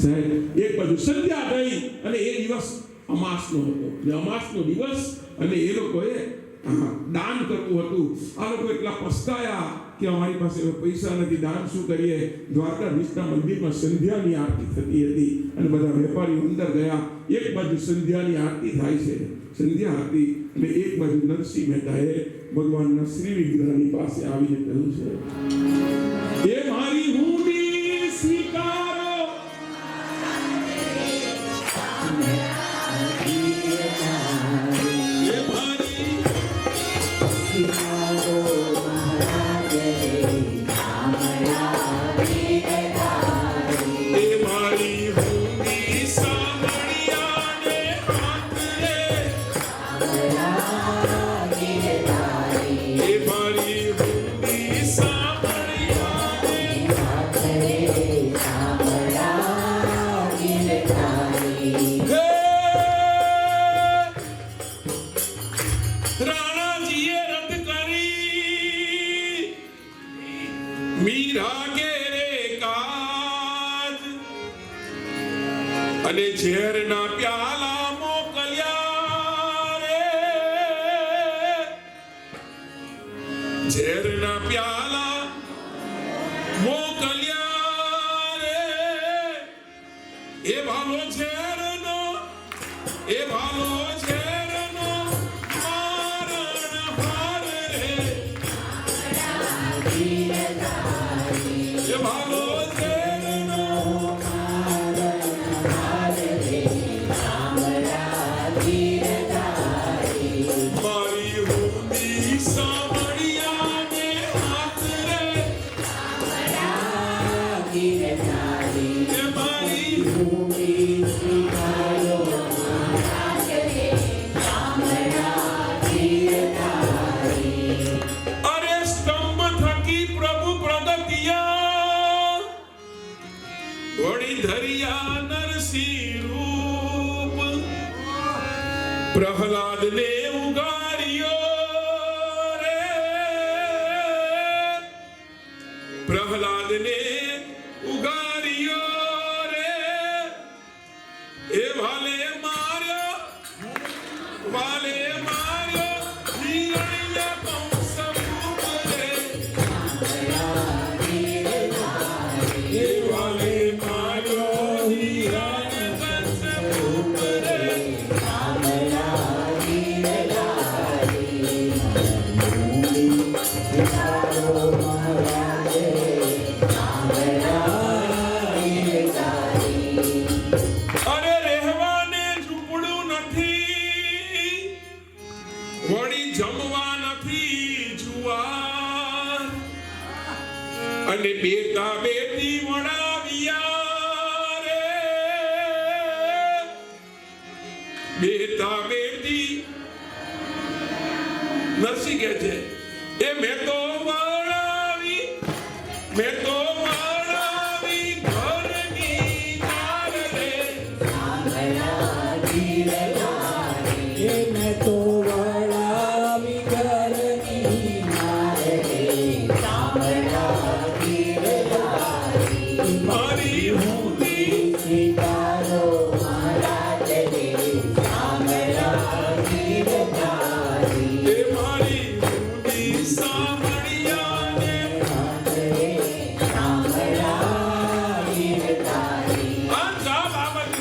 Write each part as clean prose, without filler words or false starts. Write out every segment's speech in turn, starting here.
સાહેબ એક બાજુ સંધ્યા થઈ અને એ દિવસ અમાસનો હતો. અમાસનો દિવસ અને એ લોકોએ દાન કરવું હતું. આ લોકો એટલા પસ્તાયા કે અમારી પાસે પૈસા નથી, દાન શું કરીએ. દ્વારકાધીશના મંદિરમાં સંધ્યાની આરતી થતી હતી અને બધા વેપારીઓ અંદર ગયા. એક બાજુ સંધ્યાની આરતી થાય છે, સંધ્યા આરતી, અને એક બાજુ નરસિંહ મહેતાએ ભગવાનના શ્રી વિગ્રહની પાસે આવીને કહ્યું છે, એ મારી હુંડી સ્વીકારો, એ મારી સ્વીકારો મહારાજ, એ મારી હુંડી સામળિયાને હાથ રે, એ મારી હુંડી સામળિયાને હાથ રે, રાણાજીએ રદ કરી મીરા ઘેરે કાજ અને ઝેરના પ્યાલા મોકલ્યા રે, ઝેરના પ્યાલા મોકલ્યા રે, એ ભાલો ઝેરનો, એ ભાલો ઝેરનો મારણ હાર રે, એ ભાલો ઝેરનો મારી હુંડી સામળિયાને હાથ રે, એ મારી અરે સ્તંભ થકી પ્રભુ પ્રગતિયા, વળી ધરિયા નરસિંહ રૂપ, પ્રહલાદને ઉગાર્યો રે, પ્રહલાદને ઉગાર્યો રે, એ ભાલે માર્યો, ભાલે માર્યો હિરણ્ય કંસરૂપ રે, એ ભાલે માર્યો હિરણ્ય કંસરૂપ રે, અરે રહેવાને ઝૂંપડું નથી, વળી જમવા નથી જુવાર, અને બેટા બેટી વડાવ્યા રે, બેટા બેટી નરસિંહ કહે છે, એ મેં તો વડાવી, મેં તો વડાવી ઘરની નાર રે, મારી હુંડી એ મારી હુંડી સામળિયાને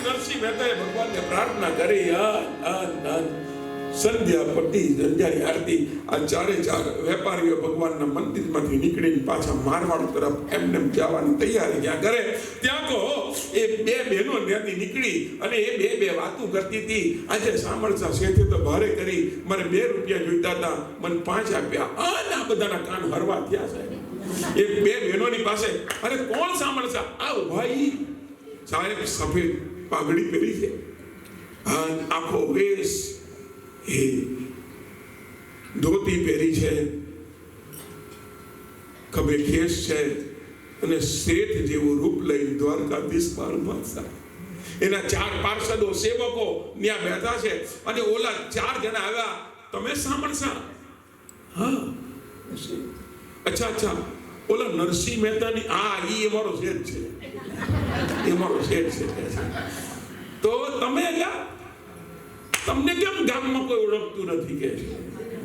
નરસિંહ મહેતાએ ભગવાનને પ્રાર્થના કરી. સંધ્યા પટી, સંધ્યાની આરતી. આ ચારે ચાર વેપારીઓ ભગવાનના મંદિરમાંથી નીકળીને પાછા મારવાડ તરફ એમને જવાની તૈયારી જ્યાં કરે, ત્યાં તો એ બે બહેનો ત્યાંથી નીકળી અને એ બે વાતો કરતી હતી. આજે સાંભળતા શેઠે તો ભારે કરી, મારે 2 રૂપિયા જોઈતા હતા, મને 5 આપ્યા. આ બધાના કાન હરવા થયા છે. એ બે બહેનોની પાસે, અરે કોણ સાંભળશે? આ ભાઈ સાહેબ સફેદ પાઘડી પહેરી છે, આખો વેશ એ ધોતી પહેરી છે, ખભે ખેસ છે, અને શેઠ જેવું રૂપ લઈ દ્વારકાધીશ બારમાસા એના 4 પાર્ષદો સેવકો ત્યાં બેઠા છે, અને ઓલા 4 જણા આવ્યા. તમે સાંભળશા? હા, અચ્છા, ઓલા નરસિંહ મહેતાની ઈ અમારો શેઠ છે, એ અમારો શેઠ છે. તો તમે તમને કેમ ગામમાં કોઈ ઓળખતું નથી કે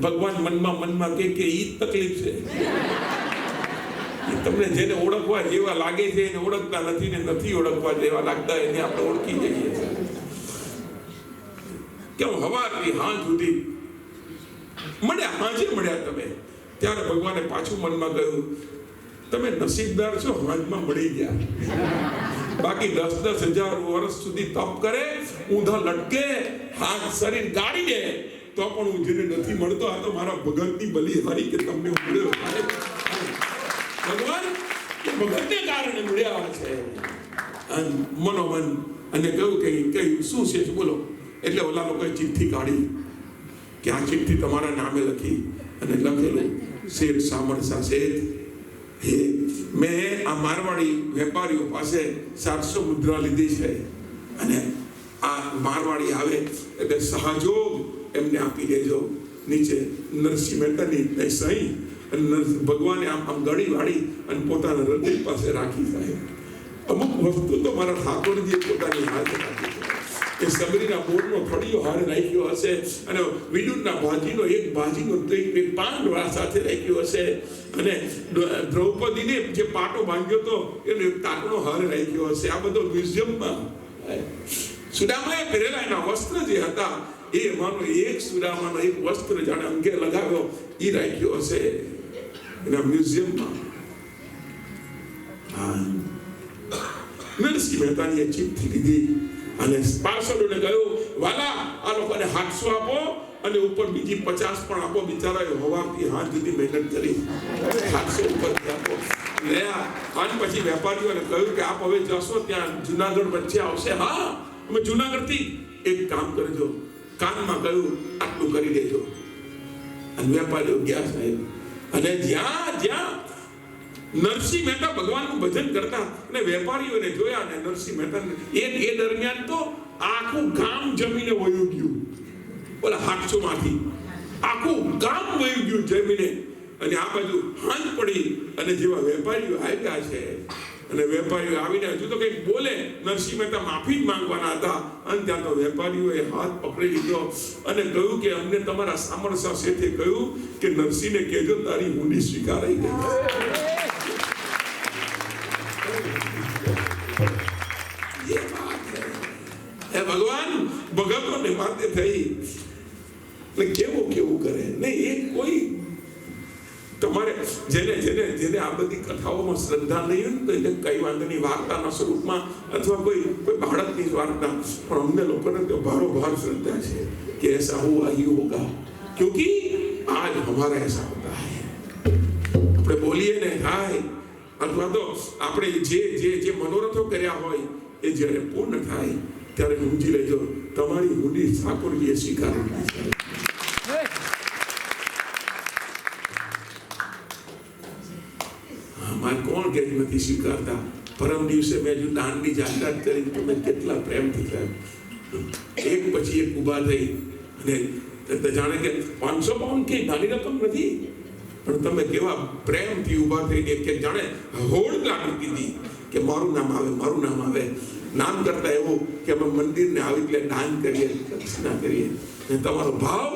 ભગવાન મનમાં કે ઈ તકલીફ છે. તમને જેને ઓળખવા જેવા લાગે છે એને ઓળખતા નથી, ને નથી ઓળખવા જેવા લાગતા એને આપણે ઓળખી જઈએ છીએ. કેમ હવારથી હાંજ સુધી મળ્યા તમે, ત્યારે ભગવાને પાછું મનમાં કહ્યું તમે નસીબદાર છો, હાંજમાં મળી ગયા. બાકી 10,000 વર્ષ સુધી તપ કરે, ઊંધા લટકે, હાથ શરીર ગાડી દે, તો પણ હું જેને નથી મળતો, આ તો મારા ભગતની બલિહારી કે તમને મળ્યો. ભગવાન ભગતને કારણે મળ્યા છે. મનોમન અને કહ્યું શું છે બોલો. એટલે ઓલા લોકોએ ચિઠ્ઠી કાઢી કે આ ચિઠ્ઠી તમારા નામે લખી અને લખેલું, શેઠ સામરસા શેઠ, હે મેં આ મારવાડી વેપારીઓ પાસે 700 મુદ્રા લીધી છે, અને આ મારવાડી આવે એટલે સહજોગ એમને આપી દેજો. નીચે નરસિંહ મહેતાની સહી, અને ભગવાને આમ ગળી વાળી અને પોતાના હૃદય પાસે રાખી. સાહેબ અમુક વસ્તુ તો મારા ઠાકોરજીએ પોતાની હાથ રાખી. એ સબરીના બોરનો ફળિયો હારે રાખ્યો હશે, અને વિદુરના ભાજીનો એક પાન સાથે રાખ્યો હશે, અને દ્રૌપદીને જે પાટો બાંધ્યો હતો એનો એક તાકનો હારે રાખ્યો હશે. આ બધો મ્યુઝિયમમાં સુદામાએ પહેરેલા એના વસ્ત્ર જે હતા, એ એમાંનો એક સુદામાનો એક વસ્ત્ર જાણે અંગે લગાવ્યો એ રાખ્યો હશે એના મ્યુઝિયમમાં. નરસિંહ મહેતાની ચિઠ્ઠી લીધી અને પાર્સલોને કહ્યું, વાલા આ લોકોને 700 આપો અને ઉપર બીજી 50 પણ આપો. બિચારાએ હવારથી હાથ સુધી મહેનત કરી, 700 ઉપરથી આપો. અને પછી વેપારીઓને કહ્યું કે આપ હવે જશો ત્યાં જુનાગઢ વચ્ચે આવશે. હા, અમે જુનાગઢથી એક કામ કરજો, કાનમાં કહ્યું આટલું કરી દેજો. અને વેપારીઓ ગયા સાહેબ, અને જ્યાં નરસિંહ મહેતા ભગવાનનું ભજન કરતા અને વેપારીઓને જોયા, અને નરસિંહ મહેતા એ દરમિયાન તો આખું ગામ જમીને વયું ગયું. બોલા 700 માંથી આખું ગામ વયું ગયું જમીને. અને આ બાજુ હાંજ પડી, અને જેવા વેપારીઓ આવ્યા છે, અને વેપારીઓ આવીને હજુ તો કંઈક બોલે, નરસિંહ મહેતા માફી જ માંગવાના હતા, અને ત્યાં તો વેપારીઓએ હાથ પકડી લીધો અને કહ્યું કે અમને તમારા સામરસા શેઠે કહ્યું કે નરસિંહને કહેજો તારી હુંડી સ્વીકારાઈ ગઈ. ભગવાન ભગતોને માથે થઈ કેવું કરે નહીં. એ કોઈ તમારે જેને આ બધી કથાઓમાં શ્રદ્ધા નહીં હોય તો એને કઈ વાંધો નહીં, વાર્તાના સ્વરૂપમાં અથવા કોઈ બાળકની વાર્તા. પણ અમને લોકોને તો ભારોભાર શ્રદ્ધા છે કે એસા હુઆ હી હોગા, ક્યોંકि આજ હમારા એસા હોતા હૈ. આપણે બોલીએ ને થાય, અથવા તો આપણે જે મનોરથો કર્યા હોય એ જ્યારે પૂર્ણ થાય ત્યારે સમજી લેજો તમારી હુંડી ઠાકોરજીએ સ્વીકારી લીધી. મારે કોણ કે નથી સ્વીકારતા. પરમ દિવસે મેં જો દાનની જાહેરાત કરી, તમે કેટલા પ્રેમથી સાહેબ એક પછી એક ઊભા થઈ, અને જાણે કે 500 પાઉન્ડ કે નાની રકમ નથી, પણ તમે કેવા પ્રેમથી ઊભા થઈને કે જાણે હોડ લાગી દીધી કે મારું નામ આવે. નામ કરતા એવું કે અમે મંદિરને આવી એટલે દાન કરીએ, દક્ષિણા કરીએ. અને તમારો ભાવ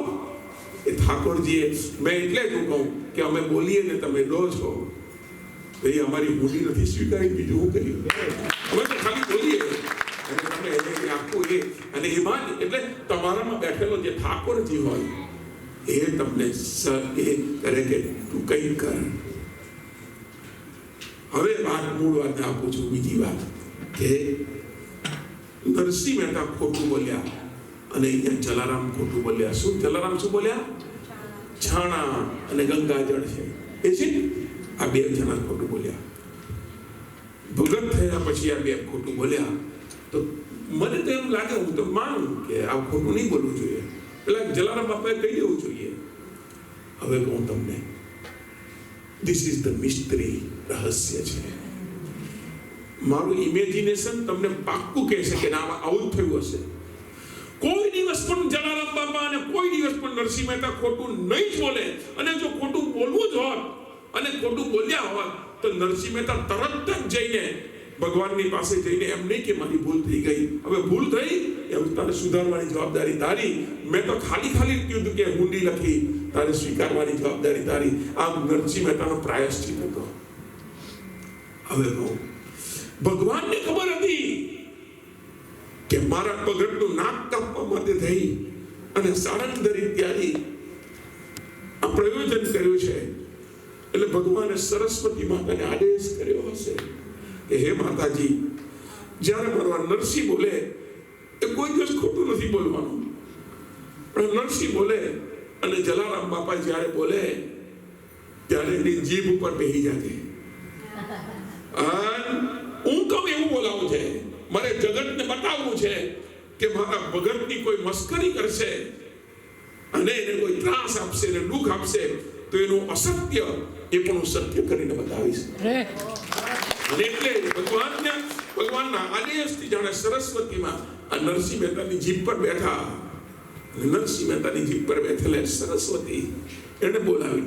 એ ઠાકોરજીએ, મેં એટલે જ કહું કે અમે બોલીએ ને તમે લો છો, ભાઈ અમારી હુંડી નથી સ્વીકારી, બીજું શું કર્યું? અમે તો ખાલી બોલીએ અને તમે આખું અને એમાં જ એટલે તમારામાં બેઠેલો જે ઠાકોરજી હોય એ તમને એ કરે કે તું કઈ કર. હવે મૂળ વાત આપું છું. બીજી વાત કે નરસિંહ મહેતા ખોટું બોલ્યા અને અહીંયા જલારામ ખોટું બોલ્યા. શું જલારામ શું બોલ્યા? છાણા અને ગંગાજળ છે એ છે, આ બે જણા ખોટું બોલ્યા. ભગત થયા પછી આ બે ખોટું બોલ્યા. તો મને તો એમ લાગે, હું તો માનું કે આ ખોટું નહીં બોલવું જોઈએ. પેલા જલારામ બાપાએ કહી દેવું જોઈએ. હવે કહું તમને, ધીસ ઇઝ ધ મિસ્ટ્રી, રહસ્ય છે. મારું ઇમેજિનેશન તમને પાક્કું કહેશે કે ના આવું થયું હશે. કોઈ દિવસ પણ જલારામ બાપા અને કોઈ દિવસ પણ નરસિંહ મહેતા ખોટું નહીં બોલે. અને જો ખોટું બોલવું જ હોત અને ખોટું બોલ્યા હોત તો નરસિંહ મહેતા તરત જ જઈને ભગવાનની પાસે જઈને એમ નહીં કે મારી ભૂલ થઈ ગઈ, હવે ભૂલ થઈ એમ તારે સુધારવાની જવાબદારી તારી, મેં તો ખાલી કીધું કે હુંડી લખી, તારે સ્વીકારવાની જવાબદારી તારી. આમ નરસિંહ મહેતાનો પ્રાયશ્ચિત હતો. હવે ભગવાનને ખબર હતી કે મારા ભગતનું નાક કાપવા માટે થઈ અને સારંગધરી ત્યારી આ પ્રયોજન કર્યું છે. એટલે ભગવાને સરસ્વતી માતાને આદેશ કર્યો હશે કે હે માતાજી, જ્યારે મારા નરસિંહ બોલે એ કોઈ દિવસ ખોટું નથી બોલવાનું, પણ નરસિંહ બોલે અને જલારામ બાપા જ્યારે બોલે ત્યારે એની જીભ ઉપર બેહી જાય. હું કહું એવું બોલાવું છે, મારે જગતને બતાવવું છે કે મારા ભગતની કોઈ મસ્કરી કરશે અને એને કોઈ ત્રાસ આપશે ને દુઃખ આપશે તો એનું અસત્ય એ પણ હું સત્ય કરીને બતાવીશ. અને એટલે ભગવાનના આદેશથી જાણે સરસ્વતીમાં આ નરસિંહ મહેતાની જીભ પર બેઠા, નરસિંહ મહેતાની જીભ પર બેઠેલા સરસ્વતી એને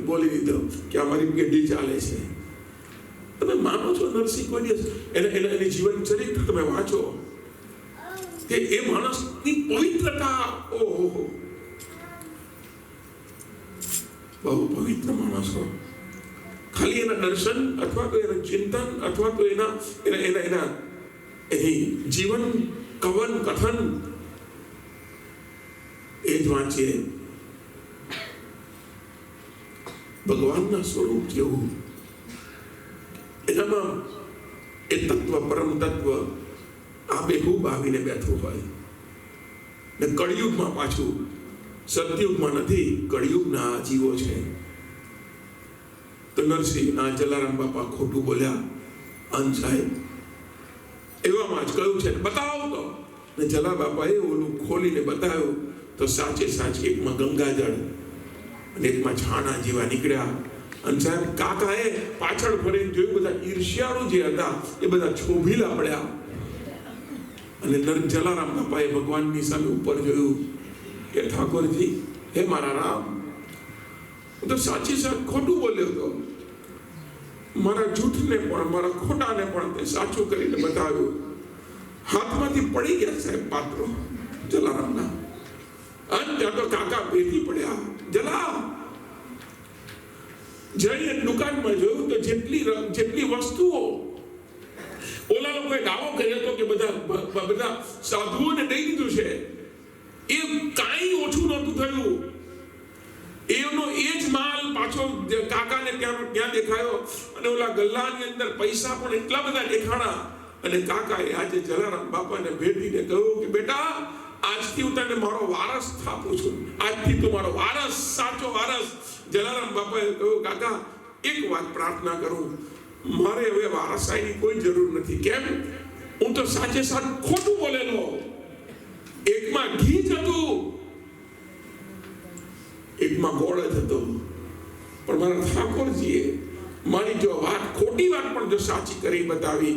બોલી દીધો કે અમારી પેઢી ચાલે છે. તમે માનો છો નરસિંહ કોઈ દિવસ એની જીવન ચરિત્ર તમે વાંચો કે એ માણસની પવિત્રતા, ઓહો, બહુ પવિત્ર માણસ હોય. ખાલી એના દર્શન અથવા તો એના ચિંતન અથવા તો એની જીવન કવન કથન એ જ વાંચીએ. ભગવાનના સ્વરૂપ જેવું એનામાં એ તત્વ, પરમ તત્વ આબેહૂબ આવીને બેઠું હોય. ને કળિયુગમાં પાછું, સતયુગમાં નથી, કળિયુગના જીવો છે. તો નરસિંહ જલારામ બાપા ખોટું બોલ્યા, અંત સાહેબ એવામાં જ કહ્યું છે બતાવો તો. ને જલા બાપાએ ઓલું ખોલીને બતાવ્યું તો સાચે સાચી એકમાં ગંગાજળ અને એકમાં છાણા જેવા નીકળ્યા. અને સાહેબ કાકાએ પાછળ ફરીને જોયું, બધા ઈર્ષ્યાળુ જે હતા એ બધા છોભીલા પડ્યા. અને જલારામ બાપાએ ભગવાનની સામે ઉપર જોયું કે ઠાકોરજી, હે મારા રામ, હું તો સાચી સાચ ખોટું બોલ્યો હતો, મારા જૂઠને પણ મારા ખોટાને પણ તે સાચું કરીને બતાવ્યું. હાથમાંથી પડી ગયા સાહેબ પાત્રો જલારામના. અને ત્યાં તો કાકા ભેટી પડ્યા. જલા જઈને દુકાનમાં જોયું તો જેટલી વસ્તુઓ ઓલા લોકોએ દાવો કર્યો હતો કે બધા સાધુઓને દઈ દીધું છે, એ કાંઈ ઓછું નહોતું થયું. એનો એ જ માલ પાછો કાકાને ત્યાં દેખાયો. અને ઓલા ગલ્લાની અંદર પૈસા પણ એટલા બધા દેખાણા. અને કાકાએ આજે જલારામ બાપાને ભેટીને કહ્યું કે બેટા, આજથી હું તને મારો વારસ થાપું છું, આજથી તું મારો વારસ, સાચો વારસ. જલારામ બાપાએ કહ્યું, કાકા એક વાત પ્રાર્થના કરું, મારે હવે વારસાઈની કોઈ જરૂર નથી. કેમ? હું તો સાચે સાચ ખોટું બોલેલો. એકમાં ઘી જ હતું, એકમાં ગોળ જ હતો. પણ મારા ઠાકોરજીએ મારી જો વાત, ખોટી વાત પણ જો સાચી કરી બતાવી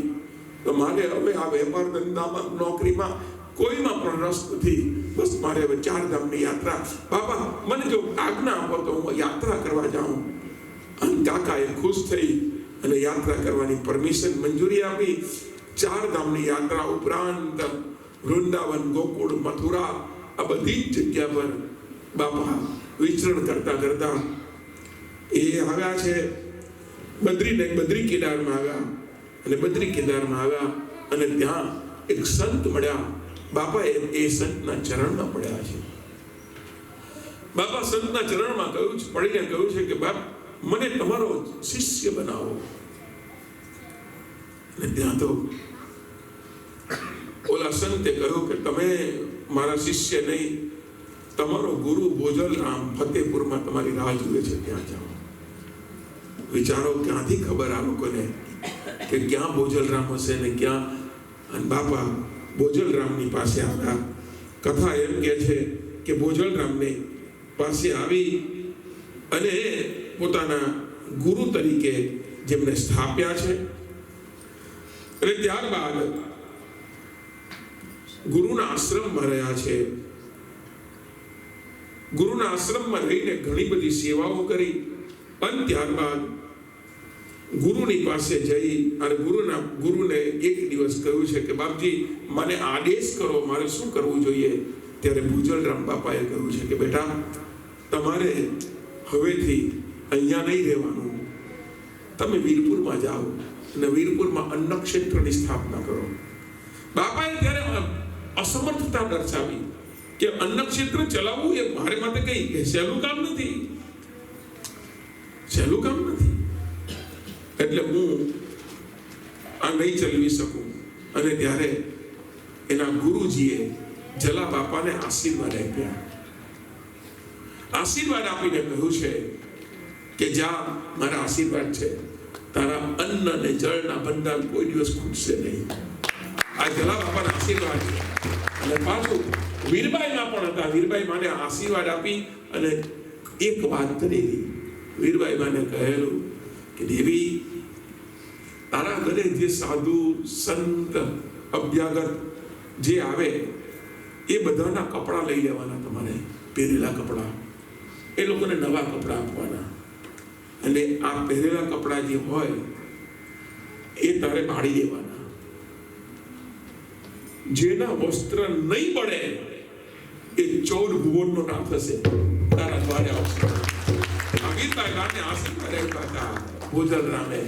તો મારે હવે આ વેપાર ધંધામાં, નોકરીમાં કોઈમાં પણ રસ નથી. બસ મારે હવે 4 ધામની યાત્રા, બાપા મને જો આજ્ઞા આપો તો હું યાત્રા કરવા જાઉં. અને કાકાએ ખુશ થઈ અને યાત્રા કરવાની પરમિશન, મંજૂરી આપી. 4 ધામની યાત્રા ઉપરાંત વૃંદાવન, ગોકુળ, મથુરા આ બધી જ જગ્યા પર બાપા વિચરણ કરતા કરતા એ આવ્યા છે બદ્રી કેદારમાં આવ્યા. અને બદ્રી કેદારમાં આવ્યા અને ત્યાં એક સંત મળ્યા. બાપા એ સંતના ચરણમાં પડ્યા છે. બાપા સંતના ચરણમાં પડીને કહ્યું છે કે બાપ, મને તમારો શિષ્ય બનાવો. અને ત્યાં તો ઓલા સંતે કહ્યું કે તમે મારા શિષ્ય નહીં, તમારો ગુરુ ભોજલરામ ફતેપુરમાં તમારી રાહ જુએ છે, ત્યાં જાઓ. વિચારો ક્યાંથી ખબર આ લોકોને કે ક્યાં ભોજલરામ હશે ને ક્યાં. અને બાપા ભોજલરામની પાસે આવ્યા. કથા એમ કહે છે કે ભોજલરામને પાસે આવી અને પોતાના ગુરુ તરીકે જેમને સ્થાપ્યા છે. અને ત્યારબાદ ગુરુના આશ્રમમાં રહ્યા છે. ગુરુના આશ્રમમાં રહીને ઘણી બધી સેવાઓ કરી. અને ત્યારબાદ ગુરુની પાસે જઈ અને ગુરુને એક દિવસ કહ્યું છે કે બાપજી મને આદેશ કરો, મારે શું કરવું જોઈએ? ત્યારે ભોજલરામ બાપાએ કહ્યું છે કે બેટા તમારે હવેથી અહીંયા નહીં રહેવાનું, તમે વીરપુરમાં જાઓ અને વીરપુરમાં અન્ન ક્ષેત્રની સ્થાપના કરો. બાપાએ ત્યારે અસમર્થતા દર્શાવી કે અન્ન ક્ષેત્ર ચલાવવું એ મારે માટે કઈ સહેલું કામ નથી, સહેલું કામ નથી. એટલે હું આ નહીં ચલાવી શકું. અને ત્યારે એના ગુરુજીએ જલા બાપાને આશીર્વાદ આપ્યા. આશીર્વાદ આપીને કહ્યું છે કે જા, મારા આશીર્વાદ છે, તારા અન્ન અને જળના ભંડાર કોઈ દિવસ ખૂટશે નહીં. આ જલા બાપાના આશીર્વાદ છે. અને પાછું વીરબાઈમાં પણ હતા. વીરબાઈ માને આશીર્વાદ આપી અને એક વાત કરેલી. વીરબાઈ માને કહેલું કે દેવી, તારા ઘરે જે સાધુ સંત અભ્યાગત જે આવે એ બધાના કપડાં લઈ લેવાના, તમારે પહેરેલા કપડાં, એ લોકોને નવા કપડાં આપવાના. અને આ પહેરેલા કપડાં જે હોય એ તારે બાળી દેવાના. જેના વસ્ત્ર નહીં બળે એ 14 ભુવનનો નાથ હશે, તારા દ્વારે આવશે. આશીર્વાદ આપ્યા હતા ભોજલરામે.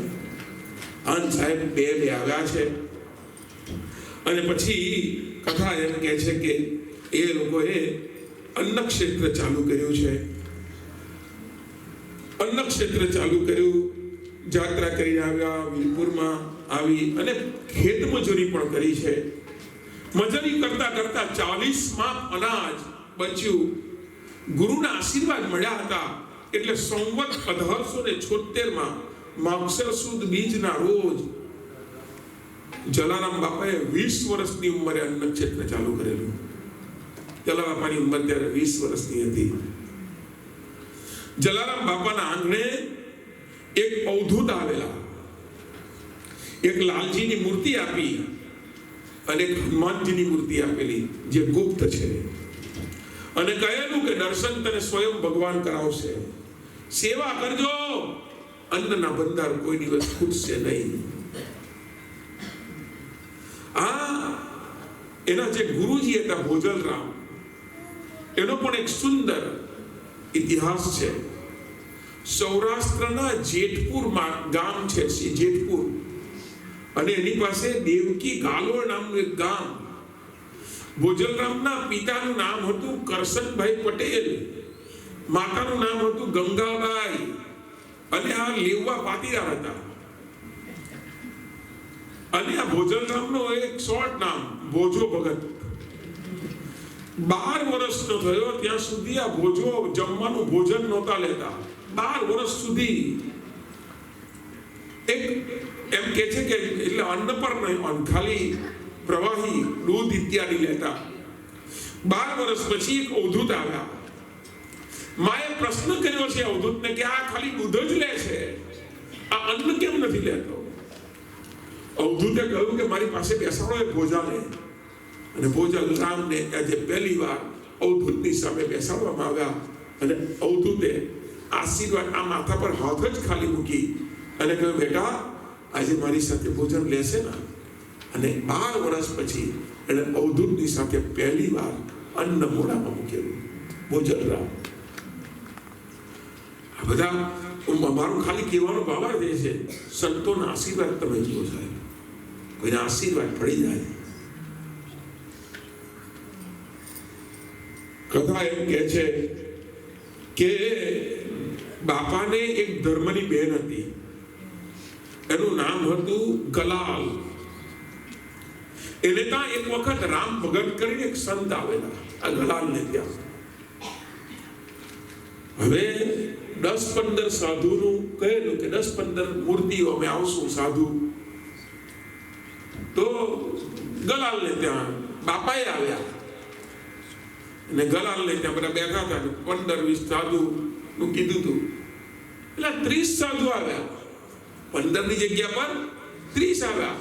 અન સાહેબ બે આવ્યા છે. અને પછી કથા એમ કહે છે કે એ લોકોએ અન્ન ક્ષેત્ર ચાલુ કર્યું છે. અન્ન ક્ષેત્ર ચાલુ કર્યું, જાત્રા કરી આવ્યા, વીરપુરમાં આવી અને ખેત મજૂરી પણ કરી છે. મજૂરી કરતા કરતા 40 માં અનાજ બચ્યું. ગુરુના આશીર્વાદ મળ્યા હતા. એટલે સંવત 1876 માં માગસર સુદ બીજના રોજ જલારામ બાપાએ 20 વર્ષની ઉંમરે અન્ન ક્ષેત્ર ચાલુ કરેલું. જલા બાપાની ઉંમર ત્યારે 20 વર્ષની હતી. જલારામ બાપાના આંગણે એક અવધૂત આવેલા, એક લાલજીની મૂર્તિ આપી અને એક હનુમાનજીની મૂર્તિ આપેલી જે ગુપ્ત છે. અને કહેલું કે દર્શન તને સ્વયં ભગવાન કરાવશે, સેવા કરજો, અન્નના ભંડાર કોઈ દિવસ ખૂટશે નહીં. આ એના જે ગુરુજી હતા ભોજલરામ, એનો પણ એક સુંદર ઇતિહાસ છે. સૌરાષ્ટ્રના જેતપુરમાં ગામ છે, જેતપુર, અને એની પાસે દેવકી ગાલોળ નામનું એક ગામ. ભોજલરામના પિતાનું નામ હતું કરશનભાઈ પટેલ, માતાનું નામ હતું ગંગાબાઈ, અને આ લેવા પાટીદાર હતા. અને આ ભોજલરામનો એક શોર્ટ નામ ભોજો ભગત. 12 વર્ષનો થયો ત્યાં સુધી આ ભોજો જમવાનું ભોજન નહોતા લેતા. 12 વર્ષ સુધી એક એમ કે છે કે એટલે અન્ન પર નહીં, ખાલી પ્રવાહી દૂધ ઇત્યાદિ લેતા. 12 વર્ષ પછી એક અવધૂત આવ્યા. માએ પ્રશ્ન કર્યો છે અવધૂતને કે આ ખાલી દૂધ જ લે છે, આ અન્ન કેમ નથી લેતો? અવધૂતે કહ્યું કે મારી પાસે બેસાડો એ ભોજાને. અને ભોજલરામને આજે પહેલી વાર અવધૂતની સામે બેસાડવામાં આવ્યા. અને અવધૂતે આશીર્વાદ આ માથા પર હાથ જ ખાલી મૂકી અને કહ્યું, બેટા આજે મારી સાથે ભોજન લેશે ને? અને 12 વર્ષ પછી એને અવધૂતની સાથે પહેલી વાર અન્ન મોઢામાં મૂકેલું ભોજલરામ. આ બધા મારું ખાલી કહેવાનો ભાવાર્થ એ છે, સંતોના આશીર્વાદ તમે જુઓ સાહેબ, કોઈના આશીર્વાદ પડી જાય. કથા એમ કહે છે કે બાપાને એક ધર્મની બહેન હતી, એનું નામ હતું ગલાલ. એને ત્યાં એક વખત રામ ભગત કરીને એક સંત આવેલા આ ગલાલને ત્યાં. હવે 10-15 સાધુનું કહેલું કે 10-15 મૂર્તિઓ અમે આવશું સાધુ. તો ગલાલને ત્યાં બાપાએ આવ્યા અને ગલાલને ત્યાં બધા બેઠા હતા. 15-20 સાધુ નું કીધું હતું એટલે 30 સાધુ આવ્યા. 15 ની જગ્યા પર 30 આવ્યા.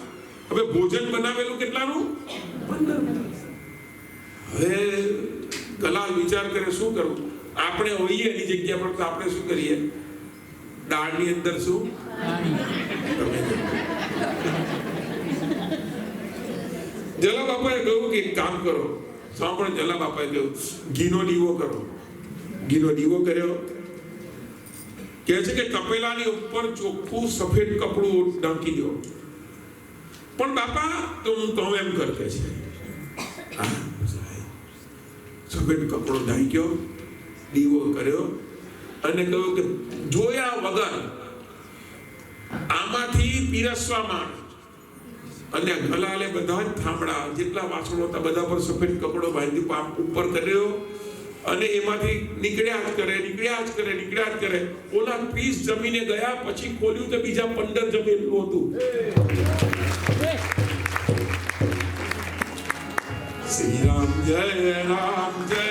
હવે ભોજન બનાવેલું કેટલાનું? 15. હવે ગલાલ વિચાર કરે શું કરવું? આપણે હોઈએ એની જગ્યા પર તો આપણે શું કરીએ? દાળની અંદર શું તમે જલા બાપાએ કહ્યું કે એક કામ કરો, સાંભળો. જલા બાપાએ કહ્યું ઘીનો દીવો કરો. ઘીનો દીવો કર્યો. કહે છે કે તપેલાની ઉપર ચોખ્ખું સફેદ કપડું ઢાંકી દો. પણ બાપા તો હું તો એમ કરતે છે. સફેદ કપડો ઢાંક્યો, દીવો કર્યો અને કહ્યું કે જોયા વગર આમાંથી પીરસવામાં. અને ગલાલે બધા જ થાંભળા જેટલા વાસણો હતા બધા પર સફેદ કપડો બાંધી ઉપર કર્યો અને એમાંથી નીકળ્યા જ કરે. ઓલા 30 જમીને ગયા, પછી ખોલ્યું તો બીજા 15 જમીનનું હતું. શ્રી રામ જય રામ જય